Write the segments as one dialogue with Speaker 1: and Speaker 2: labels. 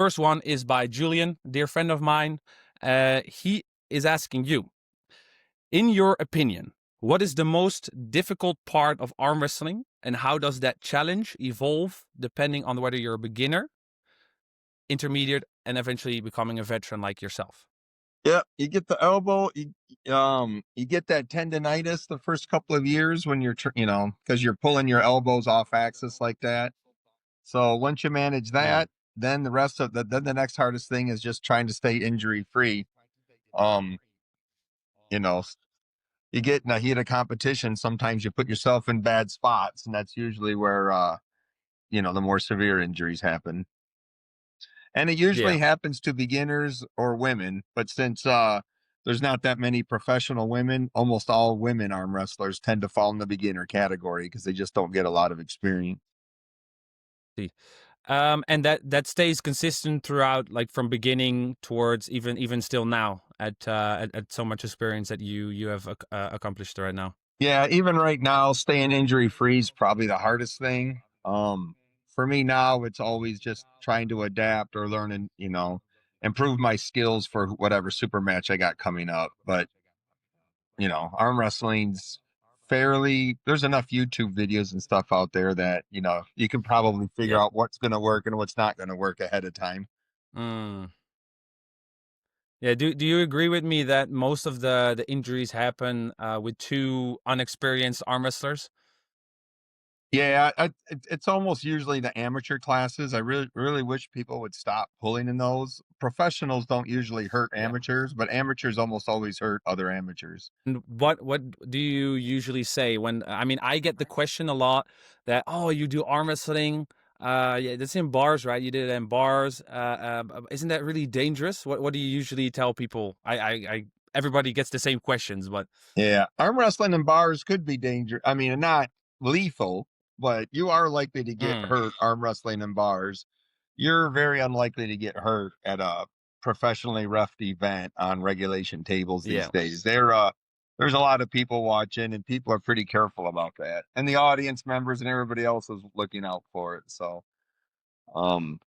Speaker 1: First one is by Julian, dear friend of mine. He is asking you, in your opinion, what is the most difficult part of arm wrestling, and how does that challenge evolve depending on whether you're a beginner, intermediate, and eventually becoming a veteran like yourself?
Speaker 2: Yeah, you get the elbow, you get that tendonitis the first couple of years when because you're pulling your elbows off axis like that. So once you manage
Speaker 1: Mm.
Speaker 2: that, then the next hardest thing is just trying to stay injury free. Um, you know, you get in a heat of competition, sometimes you put yourself in bad spots, and that's usually where the more severe injuries happen. And it
Speaker 1: Yeah.
Speaker 2: usually happens to beginners or women, but since there's not that many professional women, almost all women arm wrestlers tend to fall in the beginner category because they just don't get a lot of experience.
Speaker 1: See. And that stays consistent throughout, like from beginning towards even still now at so much experience that you have accomplished right now.
Speaker 2: Yeah, even right now, staying injury free is probably the hardest thing. For me now, it's always just trying to adapt or learn and improve my skills for whatever super match I got coming up. But arm wrestling's there's enough YouTube videos and stuff out there that, you can probably figure
Speaker 1: Yeah.
Speaker 2: out what's going to work and what's not going to work ahead of time.
Speaker 1: Mm. Yeah. Do you agree with me that most of the injuries happen with two unexperienced arm wrestlers?
Speaker 2: Yeah, it's almost usually the amateur classes. I really, really wish people would stop pulling in those. Professionals don't usually hurt
Speaker 1: Yeah.
Speaker 2: amateurs, but amateurs almost always hurt other amateurs.
Speaker 1: And what do you usually say when, I mean, I get the question a lot that, oh, you do arm wrestling, yeah, that's in bars, right? You did it in bars. Isn't that really dangerous? What do you usually tell people? I everybody gets the same questions, but
Speaker 2: Yeah, arm wrestling in bars could be dangerous. I mean, not lethal, but you are likely to get
Speaker 1: mm,
Speaker 2: hurt arm wrestling in bars. You're very unlikely to get hurt at a professionally roughed event on regulation tables these
Speaker 1: yeah.
Speaker 2: days. There's a lot of people watching, and people are pretty careful about that. And the audience members and everybody else is looking out for it. So, um,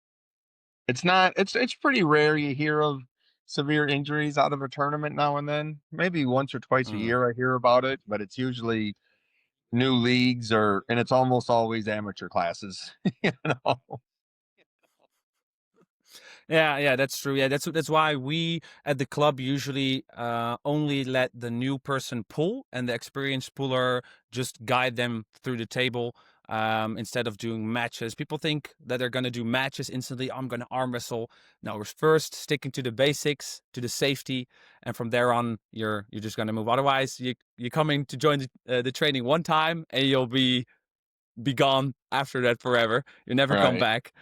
Speaker 2: it's not. It's pretty rare you hear of severe injuries out of a tournament now and then. Maybe once or twice a
Speaker 1: Mm.
Speaker 2: year I hear about it, but it's usually new leagues and it's almost always amateur classes. you know.
Speaker 1: Yeah, that's true. Yeah, that's why we at the club usually only let the new person pull, and the experienced puller just guide them through the table instead of doing matches. People think that they're gonna do matches instantly. I'm gonna arm wrestle. No, we're first sticking to the basics, to the safety, and from there on, you're just gonna move. Otherwise, you're coming to join the training one time, and you'll be gone after that forever. You never come
Speaker 2: Right.
Speaker 1: back.